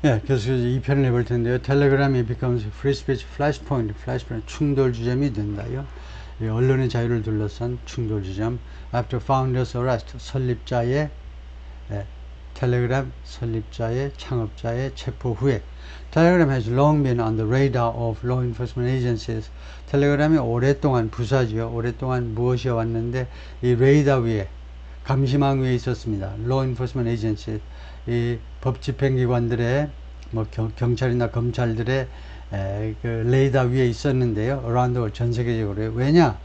예, 계속해서 2편을 해볼 텐데요. 텔레그램이 becomes free speech flashpoint, flashpoint 충돌 지점이 된다요. 예, 언론의 자유를 둘러싼 충돌 지점. After founders arrest, 설립자의 예, 텔레그램 설립자의 창업자의 체포 후에 Telegram has long been on the radar of law enforcement agencies. 텔레그램이 오랫동안 부사지요. 오랫동안 무엇이 왔는데 이 레이더 위에 감시망 위에 있었습니다. law enforcement agencies. 이 법 집행기관들의 뭐 경찰이나 검찰들의 그 레이더 위에 있었는데요. around the world 전 세계적으로. 왜냐?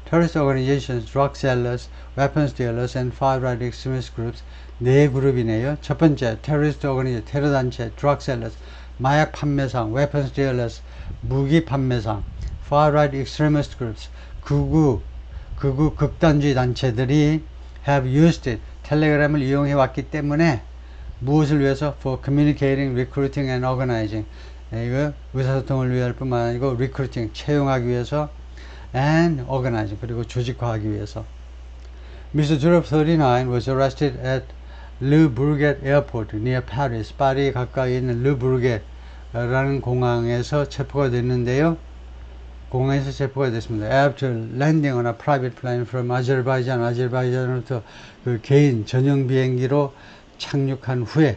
terrorist organizations, drug sellers, weapons dealers, and far-right extremist groups 네 그룹이네요. 첫 번째, terrorist organization, 테러 단체, drug sellers, 마약 판매상, weapons dealers, 무기 판매상, far-right extremist groups, 극우 극단주의 단체들이 have used it, 텔레그램을 이용해 왔기 때문에 무엇을 위해서? for communicating, recruiting, and organizing. 이거 의사소통을 위할 뿐만 아니고 recruiting, 채용하기 위해서 and organizing, 그리고 조직화하기 위해서. Mr. Durov 39 was arrested at Le Bourget Airport near Paris. 파리 가까이 있는 Le Bourget라는 공항에서 체포가 됐는데요. 공항에서 체포가 됐습니다. After landing on a private plane from Azerbaijan, 아제르바이잔으로부터 그 개인 전용 비행기로 착륙한 후에,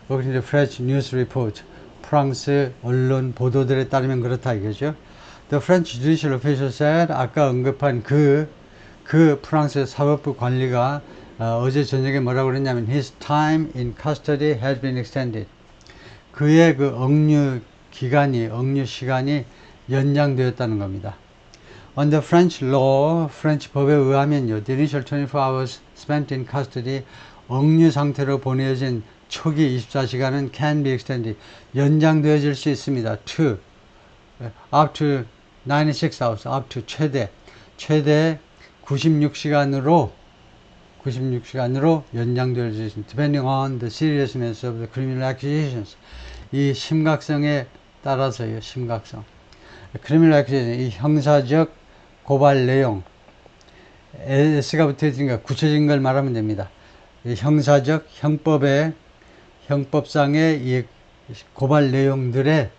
according to French news report, 프랑스 언론 보도들에 따르면 그렇다 이거죠. The French judicial official said, 아까 언급한 그 프랑스 사법부 관리가 어제 저녁에 뭐라고 그랬냐면 his time in custody has been extended. 그의 그 억류 시간이 연장되었다는 겁니다. Under French law, 프렌치 법에 의하면요, the initial 24 hours spent in custody, 억류 상태로 보내진 초기 24시간은 can be extended, 연장되어질 수 있습니다. to, up to 96 hours, up to 최대 96시간으로 연장되어질 수 있습니다. Depending on the seriousness of the criminal accusations. 이 심각성에 따라서요, 심각성. criminal accusation, 이 형사적 고발 내용. S가 붙어 있으니까 구체적인 걸 말하면 됩니다. 이 형사적, 형법상의 이 고발 내용들의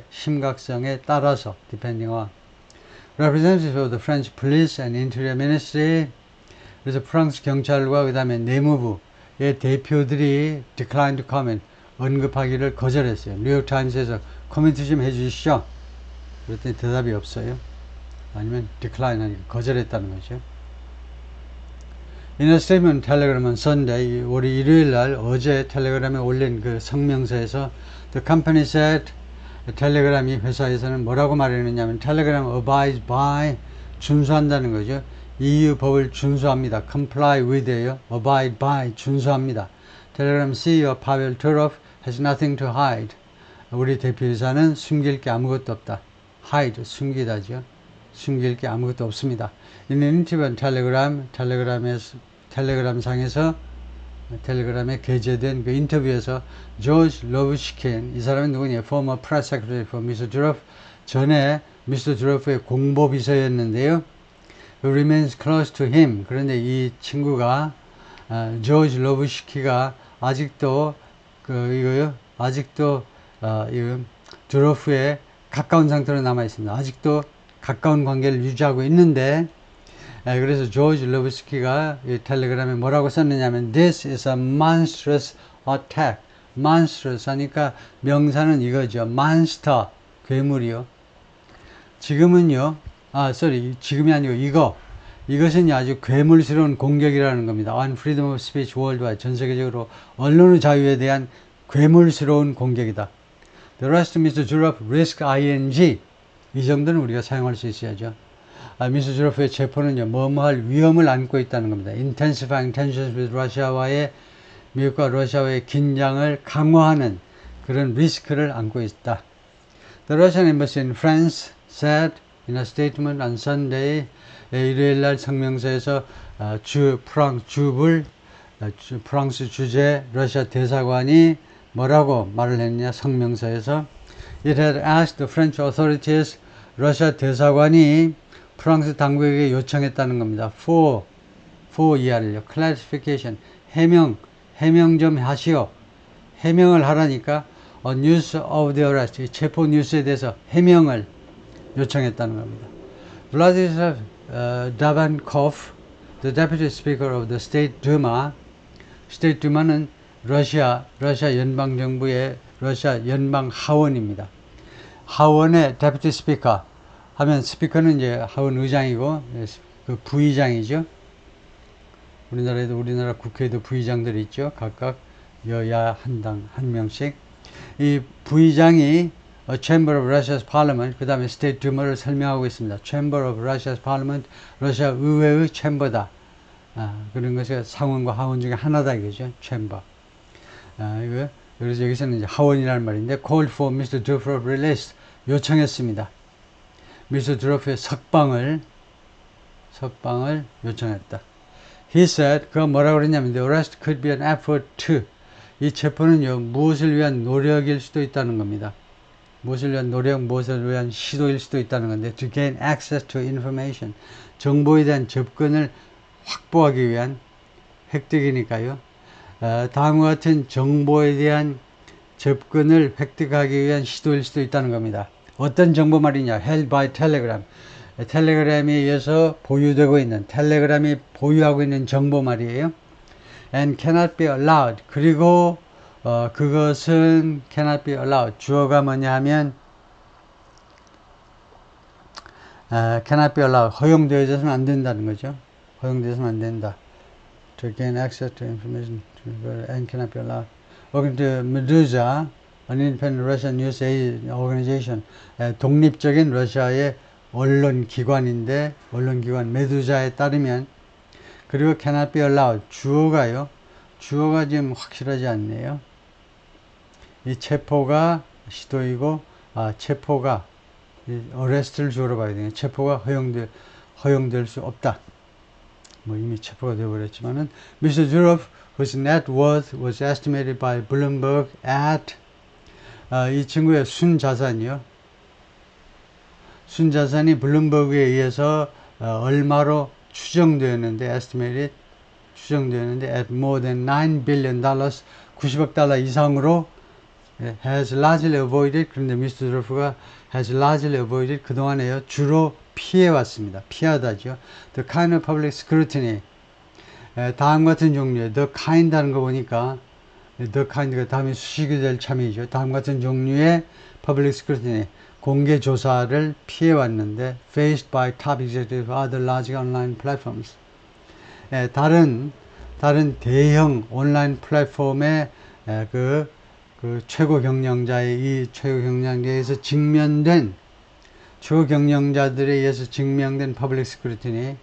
심각성에 따라서, depending on. Representatives of the French Police and Interior Ministry, 그래서 프랑스 경찰과 그 다음에 내무부의 대표들이 decline to comment, 언급하기를 거절했어요. 뉴욕타임스에서 코멘트 좀 해주시죠. 그랬더니 대답이 없어요. 아니면 decline 하니까 거절했다는 거죠. In a statement, Telegram on Sunday, 우리 일요일 날 어제 텔레그램에 올린 그 성명서에서 the company said, 텔레그램이 회사에서는 뭐라고 말했느냐면 텔레그램 abides by, 준수한다는 거죠. EU 법을 준수합니다. comply with예요. abide by, 준수합니다. 텔레그램 CEO 파벨 투로프 has nothing to hide. 우리 대표이사는 숨길 게 아무것도 없다. hide, 숨기다죠. 숨길 게 아무것도 없습니다. In an interview on 텔레그램에 게재된 그 인터뷰에서 조지 로브시킨, 이 사람은 누구냐? former press secretary for Mr. Durov, 전에 Mr. Durov의 공보비서였는데요. who remains close to him. 그런데 이 친구가 조지 로브시키가 아직도 드로프의 가까운 상태로 남아 있습니다. 아직도 가까운 관계를 유지하고 있는데, 그래서 조지 로브스키가 이 텔레그램에 뭐라고 썼느냐면 This is a monstrous attack. monstrous 하니까 명사는 이거죠. monster, 괴물이요. 지금은요, 지금이 아니고 이것은 아주 괴물스러운 공격이라는 겁니다. On freedom of speech worldwide, 전 세계적으로 언론의 자유에 대한 괴물스러운 공격이다. The arrest of Mr. Durov risk ing, 이 정도는 우리가 사용할 수 있어야죠. 미스터 주로프의 체포는요, 뭐뭐할 위험을 안고 있다는 겁니다. Intensifying tensions with Russia와의, 미국과 러시아와의 긴장을 강화하는 그런 리스크를 안고 있다. The Russian embassy in France said in a statement on Sunday, 일요일 날 성명서에서 프랑스 주재 러시아 대사관이 뭐라고 말을 했느냐, 성명서에서 It had asked the French authorities, 러시아 대사관이 프랑스 당국에게 요청했다는 겁니다. for 이하를요. clarification, 해명 좀 하시오. 해명을 하라니까 news of the arrest, 이 체포 뉴스에 대해서 해명을 요청했다는 겁니다. Vladislav Davankov, the deputy speaker of the State Duma, State Duma는 러시아 연방정부의 러시아 연방 하원입니다. 하원의 deputy speaker 하면 스피커는 이제 하원 의장이고 그 부의장이죠. 우리나라 국회에도 부의장들이 있죠. 각각 여야 한 명씩. 이 부의장이 Chamber of Russia's Parliament, 그 다음에 State Duma를 설명하고 있습니다. Chamber of Russia's Parliament, 러시아 의회의 챔버다. 그런 것이 상원과 하원 중에 하나다 이거죠. Chamber. 그래서 여기서는 이제 하원이라는 말인데, called for Mr. Durov release, 요청했습니다. Mr. Durov의 석방을 요청했다. He said, 그가 뭐라고 그랬냐면, the arrest could be an effort to, 이 체포는요, 무엇을 위한 노력일 수도 있다는 겁니다. 무엇을 위한 노력, 무엇을 위한 시도일 수도 있다는 건데, to gain access to information, 정보에 대한 접근을 확보하기 위한 획득이니까요. 다음과 같은 정보에 대한 접근을 획득하기 위한 시도일 수도 있다는 겁니다. 어떤 정보 말이냐? held by telegram. 텔레그램에 의해서 보유되고 있는, 텔레그램이 보유하고 있는 정보 말이에요. and cannot be allowed. 그리고 그것은 cannot be allowed. 주어가 뭐냐 하면 cannot be allowed. 허용되어서는 안 된다는 거죠. 허용되어서는 안 된다. To gain access to information and cannot be allowed. According to Meduza, an independent Russian news organization, 독립적인 러시아의 언론기관인데, 언론기관 메두자에 따르면, 그리고 cannot be allowed. 주어가 지금 확실하지 않네요. 이 체포가 시도이고, 체포가, arrest를 주어로 봐야 되네요. 체포가 허용될 수 없다. 뭐 이미 체포가 되어버렸지만은, Mr. Durov, whose net worth was estimated by Bloomberg at, 이 친구의 순자산이 블룸버그에 의해서 얼마로 추정되었는데, estimated, at more than $9 billion, 90억 달러 이상으로 has largely avoided, 그런데 미스터 드로프가 has largely avoided, 그동안에요, 주로 피해왔습니다. 피하다죠. The kind of public scrutiny, 다음 같은 종류의, the kind 하는 거 보니까, the kind가 다음에 수식이 될 참이죠. 다음 같은 종류의 public scrutiny, 공개 조사를 피해왔는데, faced by top executives of other large online platforms. 다른 대형 온라인 플랫폼의 그 최고 경영자의 이 최고 경영자에서 최고 경영자들에 의해서 증명된 public scrutiny.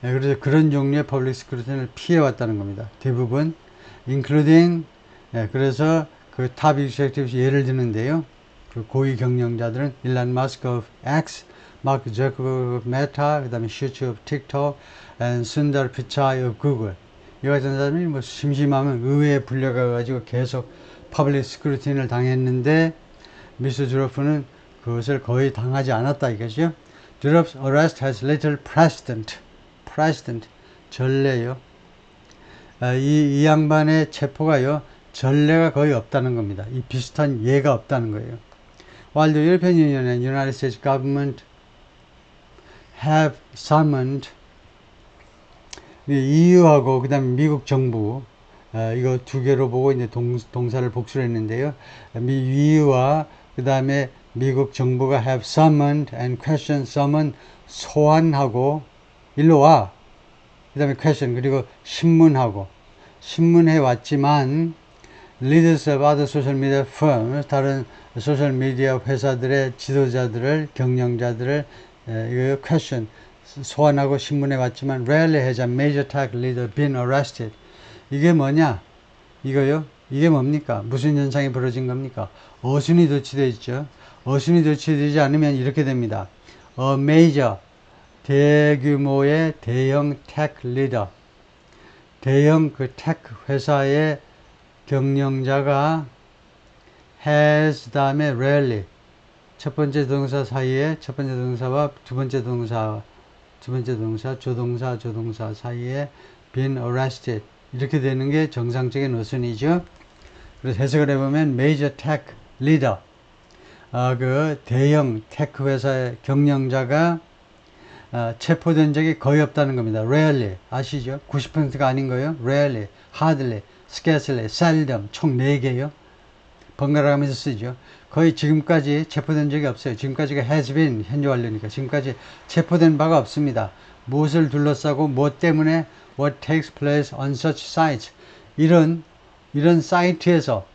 그래서 그런 종류의 public scrutiny를 피해왔다는 겁니다. 대부분, including, 그래서 그 탑 executives 예를 드는데요. 그 고위 경영자들은 일란 마스크 of X, 마크 저커버그 of Meta, 그 다음에 슈츠 of TikTok, and 순달 피차이 of Google. 이 같은 사람이 뭐 심심하면 의회에 불려가가지고 계속 퍼블릭 스크루티니를 당했는데, 미스터 드로프는 그것을 거의 당하지 않았다 이거죠. Durov's arrest has little precedent, 전례요. 이 양반의 체포가요, 전례가 거의 없다는 겁니다. 이 비슷한 예가 없다는 거예요. While the European Union and United States government have summoned, EU하고 그 다음에 미국 정부, 이거 두 개로 보고 이제 동사를 복수를 했는데요. EU와 그 다음에 미국 정부가 have summoned and question, summon, 소환하고, 일로 와. 그 다음에 question, 그리고 신문해 왔지만, leaders of other social media firms, 다른 소셜 미디어 회사들의 지도자들을, 경영자들을, 이거 question, 소환하고 신문해 왔지만, rarely has a major tech leader been arrested. 이게 뭐냐? 이거요? 이게 뭡니까? 무슨 현상이 벌어진 겁니까? 어순이 도치되어 있죠. 어순이 도치되지 않으면 이렇게 됩니다. A major, 대규모의 대형 테크 리더, 대형 그 테크 회사의 경영자가 has 다음에 rarely, 첫 번째 동사 사이에 첫 번째 동사와 두 번째 동사 조동사 사이에 been arrested, 이렇게 되는 게 정상적인 어순이죠. 그래서 해석을 해보면 major tech leader, 그 대형 테크 회사의 경영자가 체포된 적이 거의 없다는 겁니다. rarely, 아시죠? 90%가 아닌 거예요. rarely, hardly, scarcely, seldom, 총 4개요. 번갈아 가면서 쓰죠. 거의 지금까지 체포된 적이 없어요. 지금까지가 has been, 현재 완료니까. 지금까지 체포된 바가 없습니다. 무엇을 둘러싸고 무엇 때문에 what takes place on such sites. 이런 사이트에서,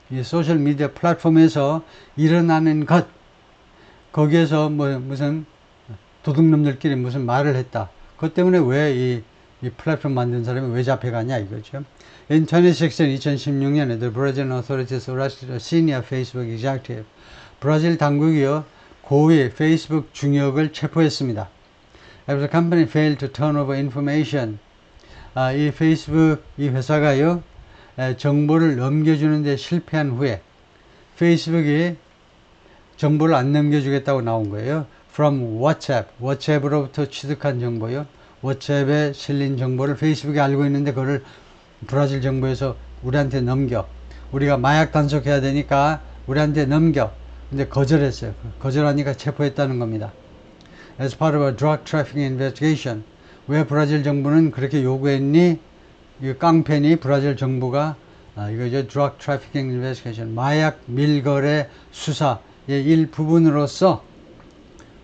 이 소셜 미디어 플랫폼에서 일어나는 것, 거기에서 무슨 도둑놈들끼리 무슨 말을 했다. 그것 때문에 왜 이 플랫폼 만든 사람이 왜 잡혀가냐 이거죠. In 2016년에 the Brazilian authorities arrested a senior Facebook executive. 브라질 당국이요 고위 페이스북 중역을 체포했습니다. As the company failed to turn over information. 이 페이스북 이 회사가요 정보를 넘겨주는 데 실패한 후에 페이스북이 정보를 안 넘겨주겠다고 나온 거예요. From WhatsApp, WhatsApp으로부터 취득한 정보요. WhatsApp에 실린 정보를 페이스북이 알고 있는데 그거를 브라질 정부에서 우리한테 넘겨. 우리가 마약 단속해야 되니까 우리한테 넘겨. 근데 거절했어요. 거절하니까 체포했다는 겁니다. As part of a drug trafficking investigation. 왜 브라질 정부는 그렇게 요구했니? 이 깡패니 브라질 정부가 이거죠. drug trafficking investigation. 마약 밀거래 수사의 일부분으로서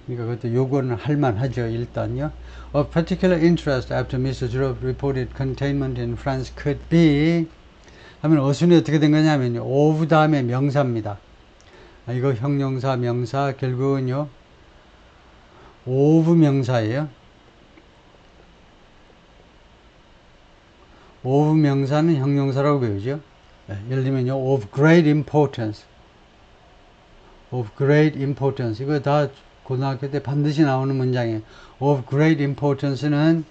그러니까 그것도 요구는 할 만하죠. 일단요. Of particular interest after Mr. Giroux reported containment in France could be 하면 어순이 어떻게 된 거냐면요. of 다음에 명사입니다. 이거 형용사, 명사 결국은요. of 명사예요. of 명사는 형용사라고 배우죠. 예를 들면요. of great importance. of great importance. 이거 다 고등학교 때 반드시 나오는 문장이에요. of great importance는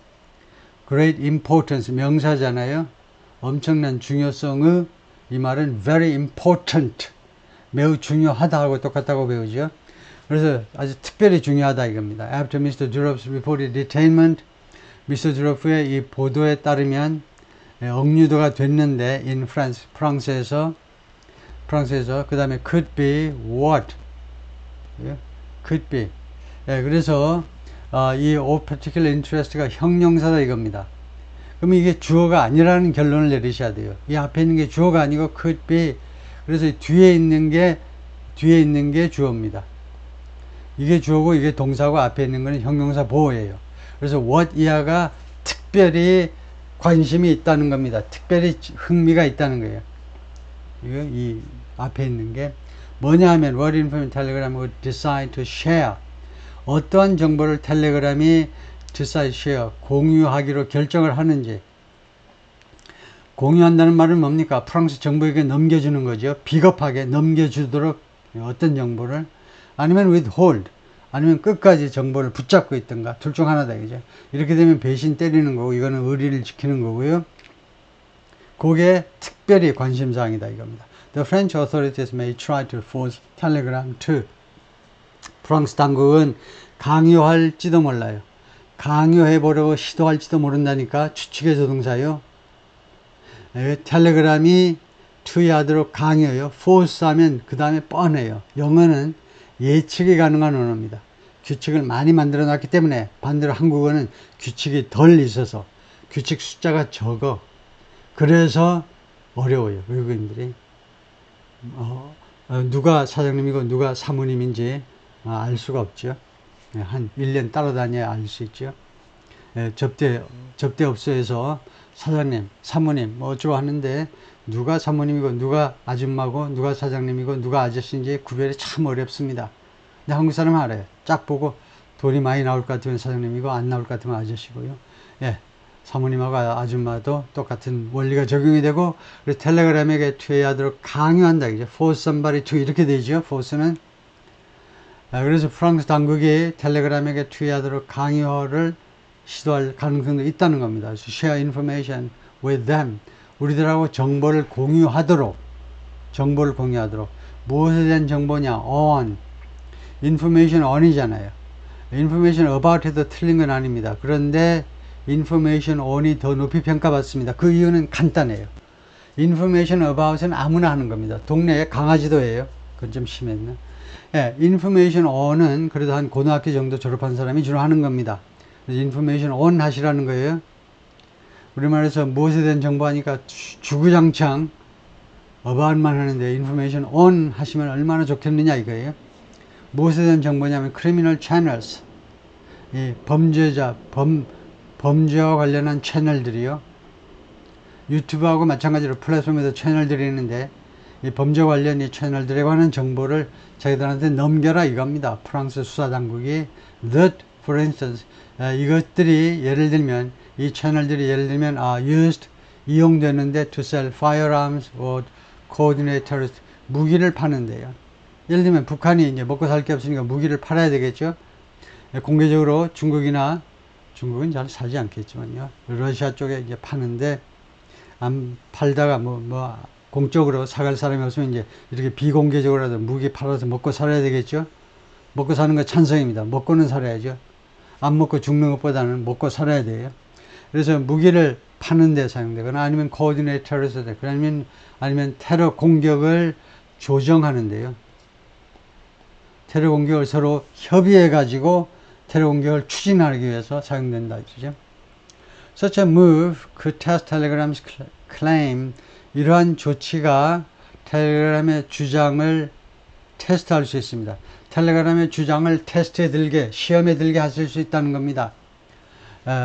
great importance 명사잖아요. 엄청난 중요성의 이 말은 very important 매우 중요하다하고 똑같다고 배우죠. 그래서 아주 특별히 중요하다 이겁니다. After Mr. Giroux's reported detainment, Mr. Giroux의 이 보도에 따르면 억류도가 됐는데 in France, 프랑스에서 그 다음에 could be what? could be. 그래서 이 of particular interest가 형용사다 이겁니다. 그럼 이게 주어가 아니라는 결론을 내리셔야 돼요. 이 앞에 있는 게 주어가 아니고 could be. 그래서 뒤에 있는 게 주어입니다. 이게 주어고 이게 동사고 앞에 있는 거는 형용사 보호예요. 그래서 what 이하가 특별히 관심이 있다는 겁니다. 특별히 흥미가 있다는 거예요. 이 앞에 있는 게 뭐냐 하면 what information Telegram would decide to share. 어떠한 정보를 텔레그램이 decide share, 공유하기로 결정을 하는지. 공유한다는 말은 뭡니까? 프랑스 정부에게 넘겨주는 거죠. 비겁하게 넘겨주도록 어떤 정보를. 아니면 withhold. 아니면 끝까지 정보를 붙잡고 있던가. 둘 중 하나다. 그죠? 이렇게 되면 배신 때리는 거고, 이거는 의리를 지키는 거고요. 그게 특별히 관심사항이다. 이겁니다. The French authorities may try to force Telegram to. 프랑스 당국은 강요할지도 몰라요. 강요해보려고 시도할지도 모른다니까 추측의 조동사요. 텔레그램이 투여하도록 강요요. force 하면 그 다음에 뻔해요. 영어는 예측이 가능한 언어입니다. 규칙을 많이 만들어 놨기 때문에 반대로 한국어는 규칙이 덜 있어서 규칙 숫자가 적어. 그래서 어려워요. 외국인들이. 누가 사장님이고 누가 사모님인지 알 수가 없죠. 한 1년 따라다녀야 알 수 있죠. 접대업소에서 사장님, 사모님 뭐 어쩌고 하는데 누가 사모님이고 누가 아줌마고 누가 사장님이고 누가 아저씨인지 구별이 참 어렵습니다. 근데 한국 사람은 알아요. 쫙 보고 돈이 많이 나올 것 같으면 사장님이고 안 나올 것 같으면 아저씨고요. 사모님하고 아줌마도 똑같은 원리가 적용이 되고 그래서 텔레그램에게 투여하도록 강요한다. 이제 force somebody to 이렇게 되죠. force는. 그래서 프랑스 당국이 텔레그램에게 투여하도록 강요를 시도할 가능성도 있다는 겁니다. 그래서 share information with them. 우리들하고 정보를 공유하도록. 무엇에 대한 정보냐? on. information on이잖아요. information about 해도 틀린 건 아닙니다. 그런데 information on이 더 높이 평가받습니다. 그 이유는 간단해요. information about은 아무나 하는 겁니다. 동네에 강아지도 해요. 그건 좀 심했나? 예, information on은 그래도 한 고등학교 정도 졸업한 사람이 주로 하는 겁니다. 그래서 information on 하시라는 거예요. 우리말에서 무엇에 대한 정보 하니까 주구장창 about만 하는데 information on 하시면 얼마나 좋겠느냐 이거예요. 무엇에 대한 정보냐면 criminal channels, 이 범죄와 관련한 채널들이요. 유튜브하고 마찬가지로 플랫폼에도 채널들이 있는데 이 범죄 관련 이 채널들에 관한 정보를 자기들한테 넘겨라 이겁니다. 프랑스 수사당국이 that, for instance, 이것들이 예를 들면 이 채널들이 예를 들면 used, 이용되는데 to sell firearms or coordinate terrorist, 무기를 파는데요. 예를 들면 북한이 이제 먹고 살 게 없으니까 무기를 팔아야 되겠죠. 공개적으로 중국은 잘 사지 않겠지만요. 러시아 쪽에 이제 파는데 안 팔다가 공적으로 사갈 사람이 없으면 이제 이렇게 비공개적으로라도 무기 팔아서 먹고 살아야 되겠죠. 먹고 사는 거 찬성입니다. 먹고는 살아야죠. 안 먹고 죽는 것보다는 먹고 살아야 돼요. 그래서 무기를 파는 데 사용되거나 아니면 coordinate terrorist, 아니면 테러 공격을 조정하는데요. 테러 공격을 서로 협의해 가지고 테러 공격을 추진하기 위해서 사용된다 이죠. Such a move could test Telegram's claim. 이러한 조치가 텔레그램의 주장을 테스트할 수 있습니다. 텔레그램의 주장을 테스트에 들게, 시험에 들게 하실 수 있다는 겁니다.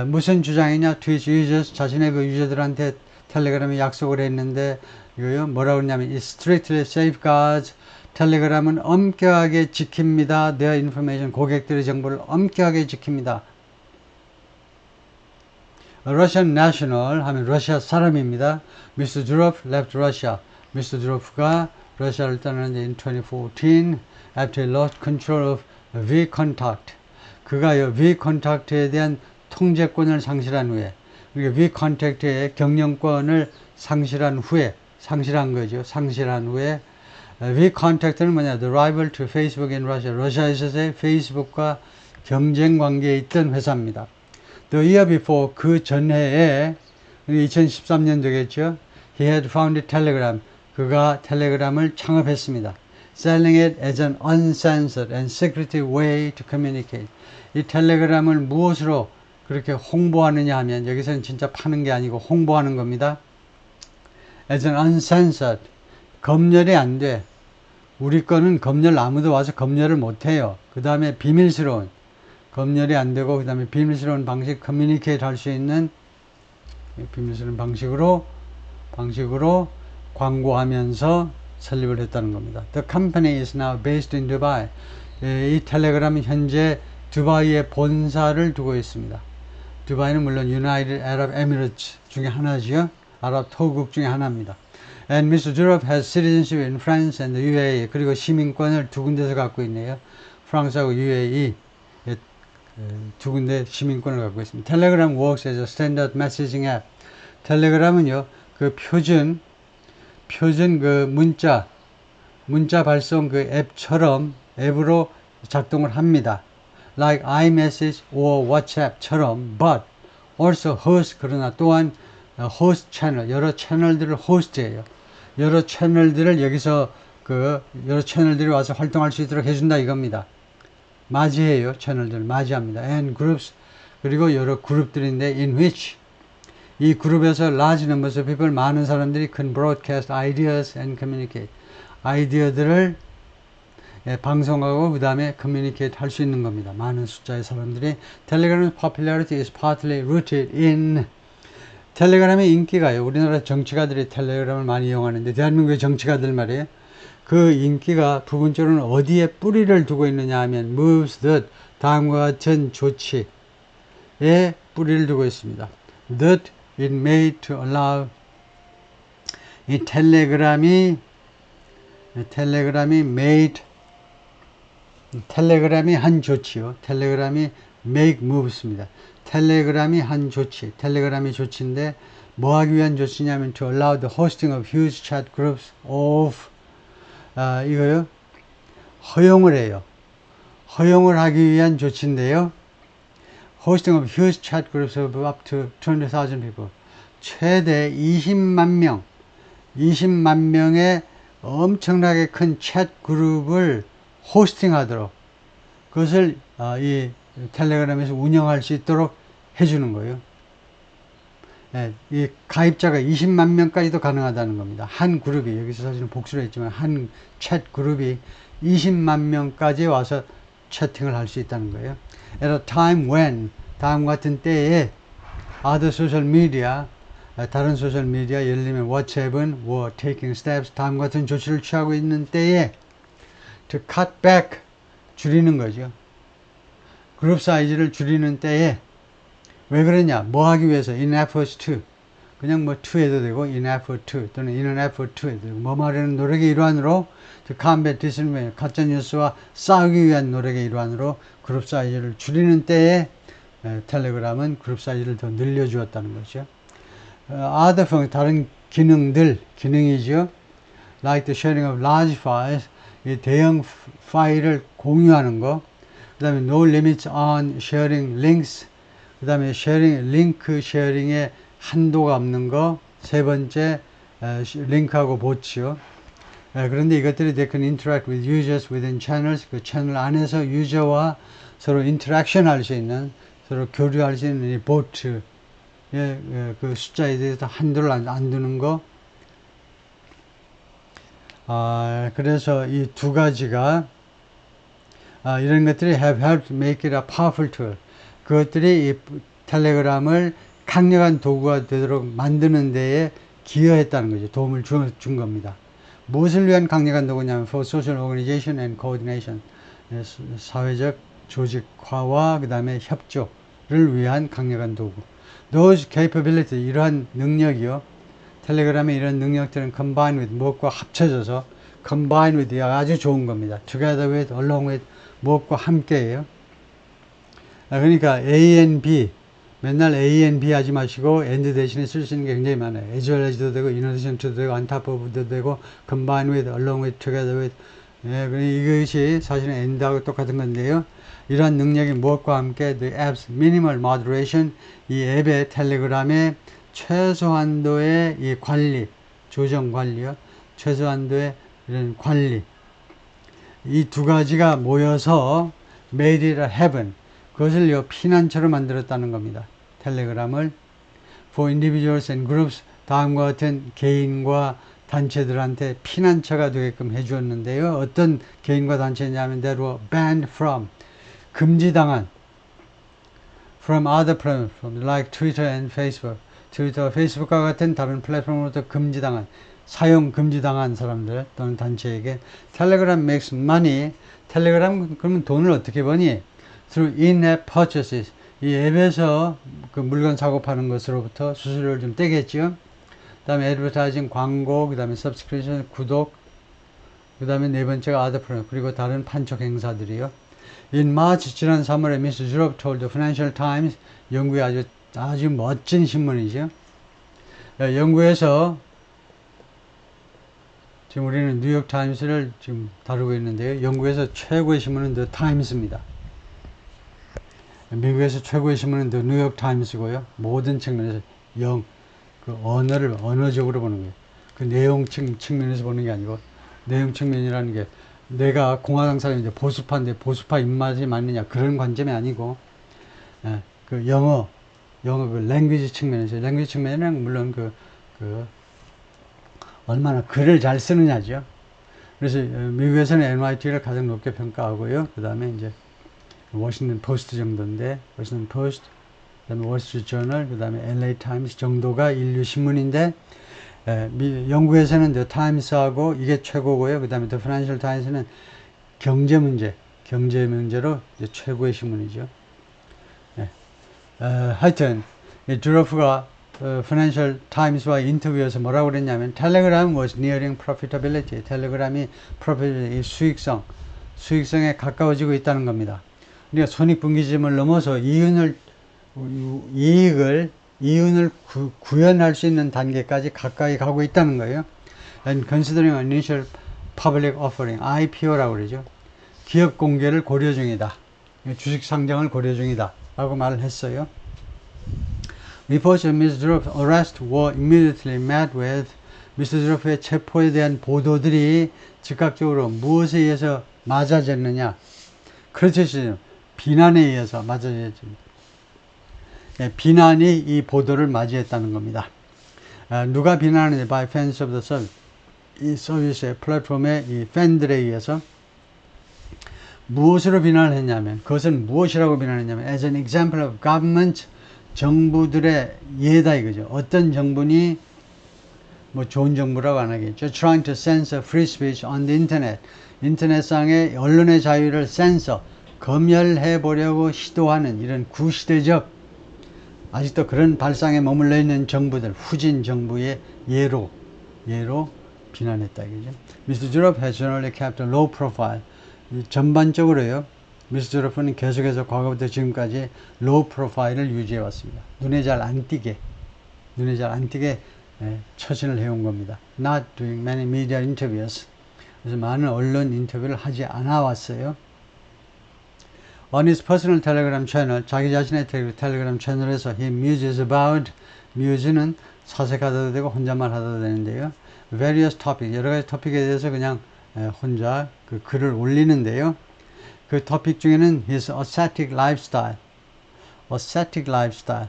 무슨 주장이냐? Twitch users, 자신의 그 유저들한테 텔레그램이 약속을 했는데 이거요 뭐라고 그러냐면 It strictly safeguards. 텔레그램은 엄격하게 지킵니다. Their information, 고객들의 정보를 엄격하게 지킵니다. Russian national 하면 러시아 사람입니다. Mr. Durov left Russia. Mr. Durov가 러시아를 떠나는데 in 2014 after he lost control of VKontakte. 그가요 VKontakte에 대한 통제권을 상실한 후에, 그러니까 VKontakte의 경영권을 상실한 거죠. 상실한 후에 VKontakte는 뭐냐? The rival to Facebook in Russia. 러시아에서의 페이스북과 경쟁 관계에 있던 회사입니다. The year before, 그 전해에 2013년도겠죠. He had founded Telegram. 그가 텔레그램을 창업했습니다. Selling it as an uncensored and secretive way to communicate. 이 텔레그램을 무엇으로 그렇게 홍보하느냐 하면 여기서는 진짜 파는 게 아니고 홍보하는 겁니다. As an uncensored. 검열이 안 돼. 우리 거는 검열 아무도 와서 검열을 못 해요. 그 다음에 비밀스러운. 검열이 안 되고 그 다음에 비밀스러운 방식 커뮤니케이트 할 수 있는 비밀스러운 방식으로 광고하면서 설립을 했다는 겁니다. The company is now based in Dubai. 이 텔레그램은 현재 두바이에 본사를 두고 있습니다. 두바이는 물론 United Arab Emirates 중에 하나지요. 아랍 토국 중에 하나입니다. And Mr. Durov has citizenship in France and the UAE. 그리고 시민권을 두 군데서 갖고 있네요. 프랑스하고 UAE. 두 군데 시민권을 갖고 있습니다. Telegram works as a standard messaging app. 텔레그램은요, 그 표준 그 문자 발송 그 앱으로 작동을 합니다. Like iMessage or WhatsApp처럼, but also host, 그러나 또한 host 채널, 여러 채널들을 호스트해요. 여러 채널들을 여기서 여러 채널들이 와서 활동할 수 있도록 해준다 이겁니다. 맞이해요. 채널들을 맞이합니다. And groups, 그리고 여러 그룹들인데 in which, 이 그룹에서 large numbers of people, 많은 사람들이 can broadcast ideas and communicate. 아이디어들을 방송하고 그 다음에 communicate 할 수 있는 겁니다. 많은 숫자의 사람들이. Telegram's popularity is partly rooted in. 텔레그램의 인기가요. 우리나라 정치가들이 텔레그램을 많이 이용하는데 대한민국의 정치가들 말이에요. 그 인기가 부분적으로는 어디에 뿌리를 두고 있느냐 하면 moves that, 다음과 같은 조치에 뿌리를 두고 있습니다. That it made to allow. 이 텔레그램이 한 조치요. 텔레그램이 make moves입니다. 텔레그램이 한 조치, 텔레그램이 조치인데 뭐 하기 위한 조치냐면 to allow the hosting of huge chat groups of 이거요. 허용을 해요. 허용을 하기 위한 조치인데요. hosting of huge chat groups of up to 200,000 people. 최대 20만 명의 엄청나게 큰 챗 그룹을 호스팅하도록 그것을 이 텔레그램에서 운영할 수 있도록 해주는 거예요. 예, 이 가입자가 20만 명까지도 가능하다는 겁니다. 한 그룹이, 여기서 사실은 복수를 했지만 한 챗 그룹이 20만 명까지 와서 채팅을 할 수 있다는 거예요. At a time when, 다음과 같은 때에 other social media, 다른 소셜 미디어, 예를 들면 WhatsApp은 were taking steps, 다음과 같은 조치를 취하고 있는 때에 to cut back, 줄이는 거죠. 그룹 사이즈를 줄이는 때에 왜 그러냐? 뭐 하기 위해서? In efforts to. 그냥 뭐 to 해도 되고 in effort to 또는 in an effort to 해도 되고 뭐 말하는 노력의 일환으로 to combat disinformation, 가짜뉴스와 싸우기 위한 노력의 일환으로 그룹 사이즈를 줄이는 때에 텔레그램은 그룹 사이즈를 더 늘려주었다는 거죠. other function, 다른 기능이죠. like the sharing of large files, 이 대형 파일을 공유하는 거. 그 다음에 no limits on sharing links, 그 다음에 링크 쉐어링에 한도가 없는 거. 세 번째, 링크하고 보츠요. 그런데 이것들이 they can interact with users within channels, 그 채널 안에서 유저와 서로 인터랙션 할 수 있는, 서로 교류할 수 있는 이 보트, 그 숫자에 대해서 한도를 안 두는 거. 그래서 이 두 가지가, 이런 것들이 have helped make it a powerful tool. 그것들이 이 텔레그램을 강력한 도구가 되도록 만드는 데에 기여했다는 거죠. 도움을 준 겁니다. 무엇을 위한 강력한 도구냐면 for social organization and coordination, 사회적 조직화와 그 다음에 협조를 위한 강력한 도구. Those capability, 이러한 능력이요. 텔레그램의 이런 능력들은 combine with, 무엇과 합쳐져서 combine with, 아주 좋은 겁니다. together with, along with, 무엇과 함께예요. 그러니까 A and B, 맨날 A and B 하지 마시고 and 대신에 쓸 수 있는 게 굉장히 많아요. as well as도 되고 in addition to도 되고 on top of도 되고 combine with, along with, together with. 이것이 사실은 and하고 똑같은 건데요. 이러한 능력이 무엇과 함께 the app's minimal moderation, 이 앱의 텔레그램의 최소한도의 이 관리, 조정 관리요. 최소한도의 이런 관리. 이 두 가지가 모여서 made it a heaven. 그것을 피난처로 만들었다는 겁니다. 텔레그램을 for individuals and groups, 다음과 같은 개인과 단체들한테 피난처가 되게끔 해주었는데요. 어떤 개인과 단체냐면 that were banned from, 금지당한, from other platforms like Twitter and Facebook, 트위터, 페이스북과 같은 다른 플랫폼으로부터 금지당한, 사용 금지당한 사람들 또는 단체에게 텔레그램 makes money. 텔레그램 그러면 돈을 어떻게 버니? through in-app purchases, 이 앱에서 그 물건 사고 파는 것으로부터 수수료를 좀 떼겠죠. 그 다음에 advertising, 광고, 그 다음에 subscription, 구독, 그 다음에 네 번째가 other program, 그리고 다른 판촉 행사들이요. In March, 지난 3월에 Mr. Zuroff told the Financial Times, 영국의 아주 멋진 신문이죠. 영국에서 지금 우리는 뉴욕 타임스를 지금 다루고 있는데요. 영국에서 최고의 신문은 The Times입니다. 미국에서 최고의 신문은 The New York Times고요. 모든 측면에서 그 언어적으로 보는 거예요. 그 내용 측면에서 보는 게 아니고, 내용 측면이라는 게 내가 공화당 사람인데 보수파인데 보수파 입맛이 맞느냐 그런 관점이 아니고, 그 영어 그 랭귀지 측면에서, 랭귀지 측면에는 물론 얼마나 글을 잘 쓰느냐죠. 그래서 미국에서는 NYT를 가장 높게 평가하고요. 그 다음에 이제 워싱턴 포스트 정도인데, 워싱턴 포스트, 그 다음에 월스트리트 저널, 그 다음에 LA 타임스 정도가 인류 신문인데, 영국에서는 The Times하고 이게 최고고요. 그 다음에 The Financial Times는 경제 문제로 이제 최고의 신문이죠. 하여튼, 주로프가 Financial Times와 인터뷰에서 뭐라고 그랬냐면, Telegram was nearing profitability. 텔레그램이 수익성에 가까워지고 있다는 겁니다. 그러니까 손익분기점을 넘어서 이윤을 구현할 수 있는 단계까지 가까이 가고 있다는 거예요. And considering initial public offering, IPO라고 그러죠. 기업 공개를 고려 중이다. 주식 상장을 고려 중이다. 라고 말을 했어요. Reports of Mr. Duroff's arrest were immediately met with Mr. Duroff의 체포에 대한 보도들이 즉각적으로 무엇에 의해서 맞아졌느냐? 그렇죠. 비난에 의해서 맞아졌습니다. 네, 비난이 이 보도를 맞이했다는 겁니다. 누가 비난하는지 by fans of the service. 이 서비스의 플랫폼의 이 팬들에 의해서 무엇으로 비난을 했냐면 그것은 무엇이라고 비난했냐면 as an example of government 정부들의 예다 이거죠. 어떤 정부니 뭐 좋은 정부라고 안 하겠죠. Trying to censor free speech on the internet. 인터넷상의 언론의 자유를 센서, 검열해 보려고 시도하는 이런 구시대적 아직도 그런 발상에 머물러 있는 정부들, 후진 정부의 예로 비난했다 이거죠. Mr. Duroff has generally kept a low profile. 전반적으로요. Mr. Duroff는 계속해서 과거부터 지금까지 low profile을 유지해 왔습니다. 눈에 잘 안 띄게 처신을 해온 겁니다. Not doing many media interviews. 그래서 많은 언론 인터뷰를 하지 않아 왔어요. On his personal Telegram channel, 자기 자신의 텔레그램 채널에서 he muses about, muse는 사색하다도 되고 혼잣말 하다도 되는데요. various topic, 여러 가지 토픽에 대해서 그냥 혼자 그 글을 올리는데요. 그 토픽 중에는 his ascetic lifestyle. ascetic lifestyle.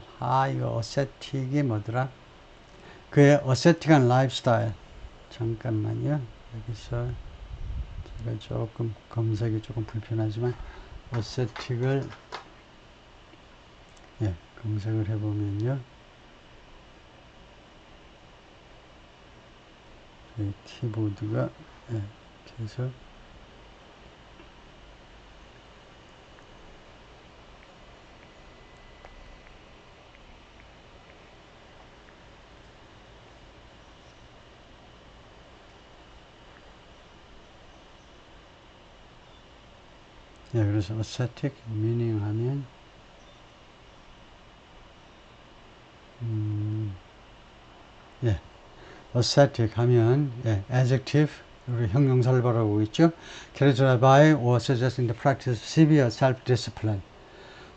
이거 ascetic이 뭐더라? 그의 ascetic한 lifestyle. 잠깐만요. 여기서 제가 조금 검색이 조금 불편하지만 ascetic을 검색을 해보면요. 키보드가 계속 그래서 ascetic meaning 하면 ascetic 하면 adjective 우리 형용사를 바라보고 있죠. characterized by or suggesting the practice of severe self-discipline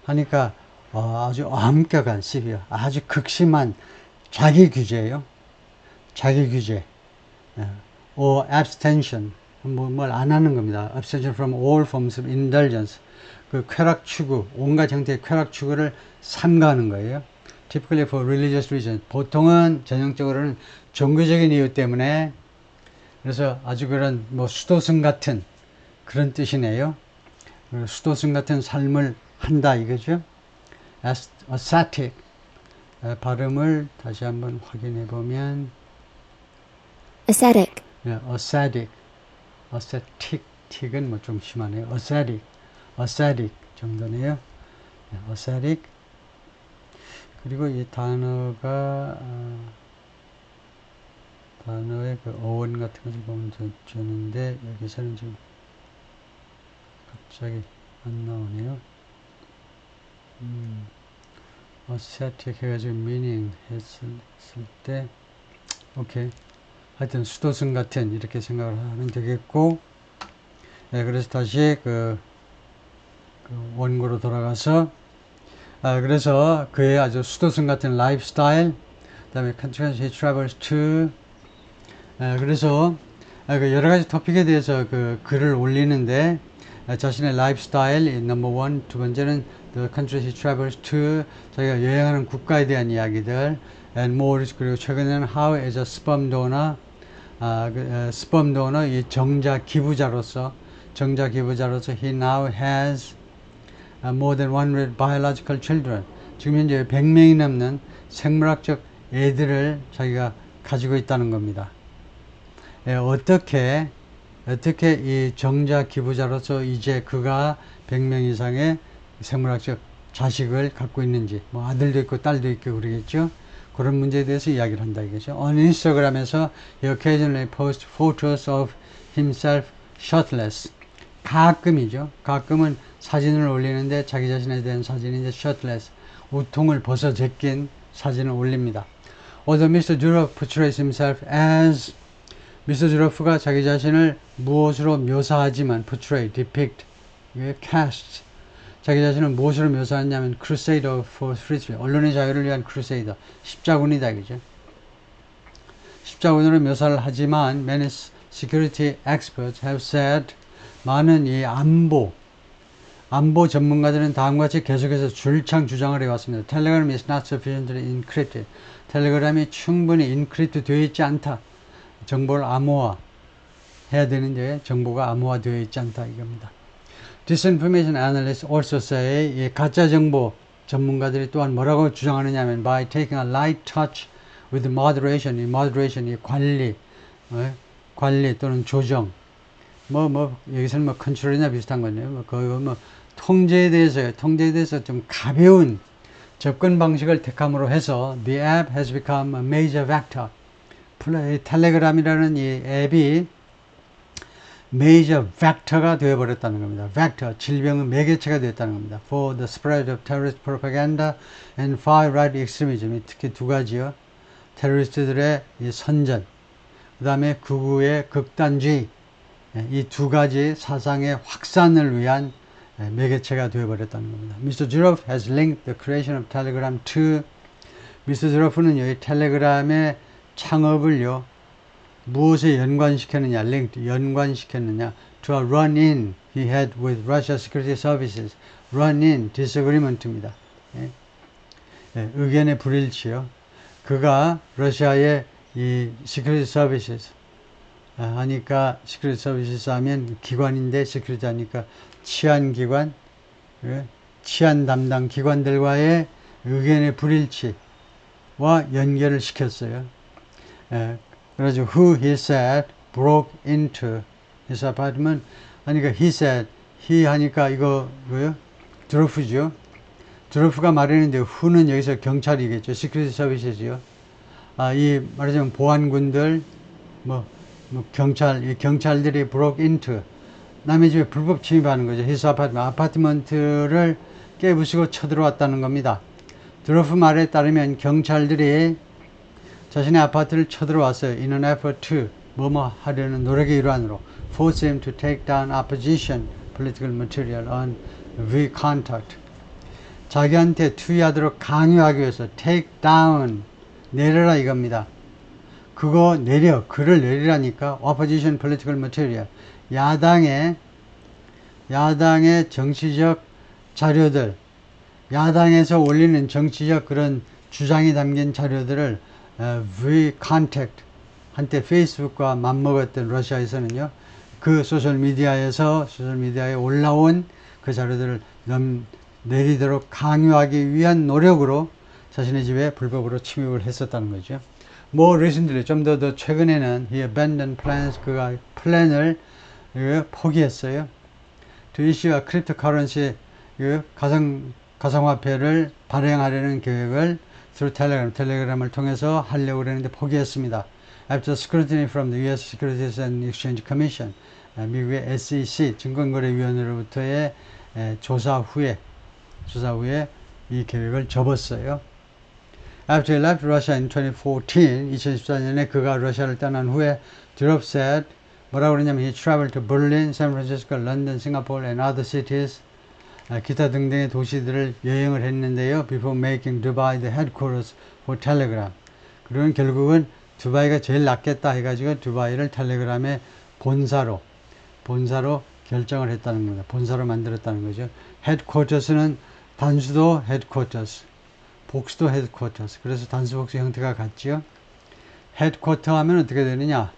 하니까 아주 엄격한 severe 아주 극심한 자기 규제예요. 자기 규제 or abstention 뭘 안 하는 겁니다. abstention from all forms of indulgence 그 쾌락 추구 온갖 형태의 쾌락 추구를 삼가하는 거예요. typically for religious reasons 보통은 전형적으로는 종교적인 이유 때문에 그래서 아주 그런 뭐 수도승 같은 그런 뜻이네요. 수도승 같은 삶을 한다 이거죠. ascetic 발음을 다시 한번 확인해 보면 ascetic, ascetic은 뭐 좀 심하네요. ascetic 정도네요. ascetic 그리고 이 단어가 단어의 그 어원 같은 것을 보면 주는데 여기서는 지금 갑자기 안 나오네요. ascetic 해가지고 meaning 했을 때 오케이 하여튼 수도승 같은 이렇게 생각을 하면 되겠고 그래서 다시 그 원고로 돌아가서 그래서 그의 아주 수도승 같은 라이프스타일 그 다음에 countries he travels to 그래서 여러 가지 토픽에 대해서 그 글을 올리는데 자신의 라이프스타일 넘버 원 두 번째는 the countries he travels to 자기가 여행하는 국가에 대한 이야기들 and more 그리고 최근에는 how as a sperm donor 스펌 도너 이 정자 기부자로서 he now has more than 100 biological children 지금 현재 100명이 넘는 생물학적 애들을 자기가 가지고 있다는 겁니다. 어떻게 이 정자 기부자로서 이제 그가 100명 이상의 생물학적 자식을 갖고 있는지 뭐 아들도 있고 딸도 있고 그러겠죠. 그런 문제에 대해서 이야기를 한다 이거죠. On Instagram에서 he occasionally posts photos of himself shirtless. 가끔이죠. 가끔은 사진을 올리는데 자기 자신에 대한 사진이 이제 shirtless. 우통을 벗어 제낀 사진을 올립니다. Although Mr. Duroff portrays himself as Mr. Duroff가 자기 자신을 무엇으로 묘사하지만 portray, depict, cast 자기 자신을 무엇으로 묘사했냐면 Crusader for Free Speech, 언론의 자유를 위한 크루세이더, 십자군이다, 그죠? 십자군으로 묘사를 하지만 many security experts have said, 많은 이 안보 전문가들은 다음과 같이 계속해서 줄창 주장을 해왔습니다. Telegram is not sufficiently encrypted. 텔레그램이 충분히 인크립트 되어 있지 않다. 정보를 암호화 해야 되는데 정보가 암호화되어 있지 않다 이겁니다. Disinformation analysts also say, 이 가짜 정보 전문가들이 또한 뭐라고 주장하느냐 하면 by taking a light touch with moderation, 이 moderation, 이 관리 또는 조정, 여기서는 뭐 컨트롤이나 비슷한 거네요. 통제에 대해서 좀 가벼운 접근 방식을 택함으로 해서 the app has become a major vector. 텔레그램이라는 이 앱이 major vector가 되어버렸다는 겁니다. vector, 질병의 매개체가 되었다는 겁니다. for the spread of terrorist propaganda and far-right extremism. 특히 두 가지요. 테러리스트들의 이 선전, 그 다음에 극우의 극단주의, 이 두 가지 사상의 확산을 위한 매개체가 되어버렸다는 겁니다. Mr. Zuroff has linked the creation of Telegram to, Mr. Zuroff는 이 텔레그램의 창업을요, 무엇에 연관시켰느냐, 연관시켰느냐, to a run-in he had with Russia Security Services. run-in, disagreement입니다. 의견의 불일치요. 그가 러시아의 이 Security Services 하니까 Security Services 하면 기관인데 Security 하니까 치안기관, 치안 담당 기관들과의 의견의 불일치와 연결을 시켰어요. 그래서 who he said broke into his apartment 하니까 he said, he 하니까 이거 뭐요? 드로프죠. 드로프가 말했는데 who는 여기서 경찰이겠죠. 시큐리티 서비스지요. 이 말하자면 보안군들 경찰들이 broke into 남의 집에 불법 침입하는 거죠. his apartment, 아파트먼트를 깨부수고 쳐들어왔다는 겁니다. 드로프 말에 따르면 경찰들이 자신의 아파트를 쳐들어왔어요. in an effort to 뭐뭐 하려는 노력의 일환으로 force him to take down opposition political material on VKontakte. 자기한테 투의하도록 강요하기 위해서 take down 내려라 이겁니다. 그거 글을 내리라니까 opposition political material 야당의 정치적 자료들, 야당에서 올리는 정치적 그런 주장이 담긴 자료들을 VKontakte 한때 페이스북과 맞먹었던 러시아에서는요, 그 소셜미디어에 올라온 그 자료들을 내리도록 강요하기 위한 노력으로 자신의 집에 불법으로 침입을 했었다는 거죠. More recently, 좀 더 최근에는 he abandoned plans, 그가 플랜을 포기했어요. To issue a cryptocurrency, 가상화폐를 발행하려는 계획을 through 텔레그램을 통해서 하려고 그랬는데 포기했습니다. After scrutiny from the U.S. Securities and Exchange Commission, 미국의 SEC 증권거래위원회로부터의 조사 후에 이 계획을 접었어요. After he left Russia in 2014년에 그가 러시아를 떠난 후에 Durov said, 뭐라고 그러냐면 he traveled to Berlin, San Francisco, London, Singapore and other cities, 기타 등등의 도시들을 여행을 했는데요. Before making Dubai the headquarters for Telegram. 그리고 결국은 두바이가 제일 낫겠다 해가지고 두바이를 텔레그램의 본사로 결정을 했다는 겁니다. 본사로 만들었다는 거죠. headquarters는 단수도 headquarters, 복수도 headquarters. 그래서 단수 복수 형태가 같지요. headquarter 하면 어떻게 되느냐?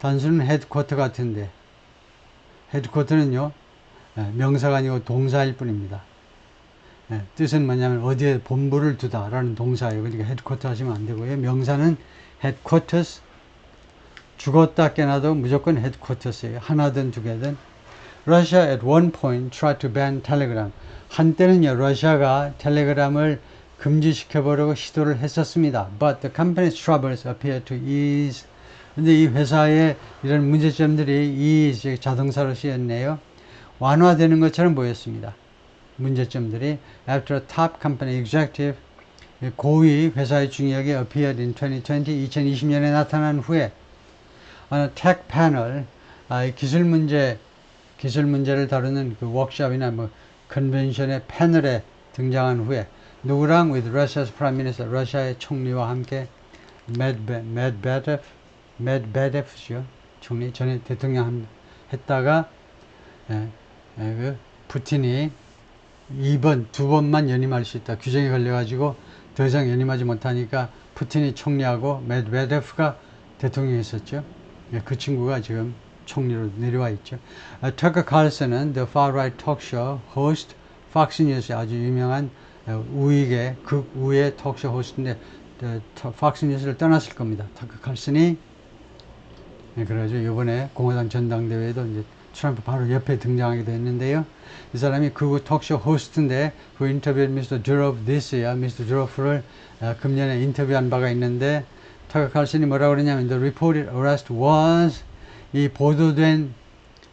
단수는 headquarter 같은데 headquarter는요, 명사가 아니고 동사일 뿐입니다. 뜻은 뭐냐면 어디에 본부를 두다 라는 동사예요. 그러니까 headquarter 하시면 안 되고요. 명사는 headquarters, 죽었다 깨나도 무조건 headquarters예요. 하나든 두 개든. Russia at one point tried to ban Telegram. 한때는요, 러시아가 텔레그램을 금지시켜보려고 시도를 했었습니다. But the company's troubles appear to ease. 근데 이 회사의 이런 문제점들이 ease, 자동사로 쓰였네요. 완화되는 것처럼 보였습니다. 문제점들이. After a top company executive, 고위 회사의 중역에 appeared in 2020년에 나타난 후에 on a tech panel, 기술 문제를 다루는 그 워크숍이나 컨벤션의 패널에 등장한 후에 누구랑 with Russia's Prime Minister 러시아의 총리와 함께 Medvedev죠 총리 전에 대통령 했다가 그 푸틴이 두 번만 연임할 수 있다 규정에 걸려가지고 더 이상 연임하지 못하니까 푸틴이 총리하고 메드베데프가 대통령이 있었죠. 그 친구가 지금 총리로 내려와 있죠. 터커 칼슨은 The Far Right Talk Show host, Fox News의 아주 유명한 우익의 극우의 톡쇼 호스트인데 Fox News를 떠났을 겁니다. 터커 칼슨이 그래가지고 이번에 공화당 전당대회에도 이제 트럼프 바로 옆에 등장하게 됐는데요. 이 사람이 그 톡쇼 호스트인데 그 인터뷰 미스터 드로프 디스야 미스터 드로프를 금년에 인터뷰한 바가 있는데 터커 칼슨이 뭐라고 그러냐면 The reported arrest was 이 보도된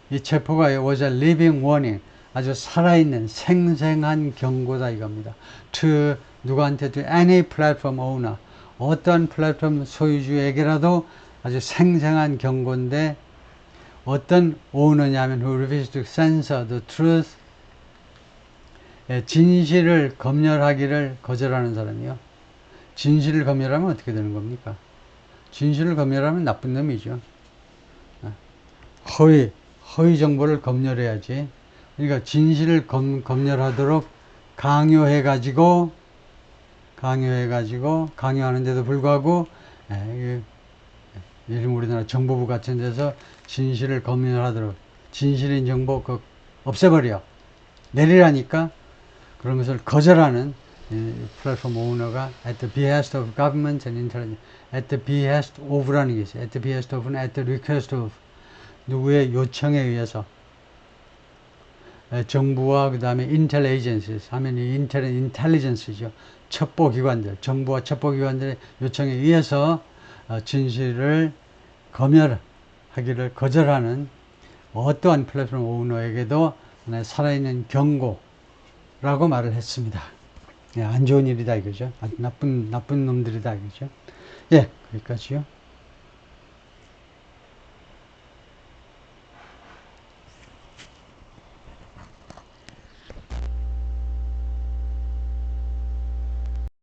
이 체포가 was a living warning 아주 살아있는 생생한 경고다 이겁니다. To 누구한테 to any platform owner 어떤 플랫폼 소유주에게라도 아주 생생한 경고인데 어떤 오너냐면 who refuses to censor the truth 진실을 검열하기를 거절하는 사람이요. 진실을 검열하면 어떻게 되는 겁니까? 진실을 검열하면 나쁜 놈이죠. 허위 정보를 검열해야지. 그러니까 진실을 검열하도록 강요해가지고 강요하는데도 불구하고 예를 우리나라 정보부 같은 데서 진실을 검열하도록 진실인 정보 없애버려 내리라니까 그런 것을 거절하는 플랫폼 오너가 at the behest of government and intelligence at the behest of라는 게 있어요. at the behest of는 at the request of 누구의 요청에 의해서 정부와 그 다음에 intelligence 하면 이 intelligence죠. 첩보기관들 정부와 첩보기관들의 요청에 의해서 진실을 검열하기를 거절하는 어떠한 플랫폼 오너에게도 살아있는 경고라고 말을 했습니다. 안 좋은 일이다 이거죠. 아주 나쁜 놈들이다 이거죠. 예, 거기까지요.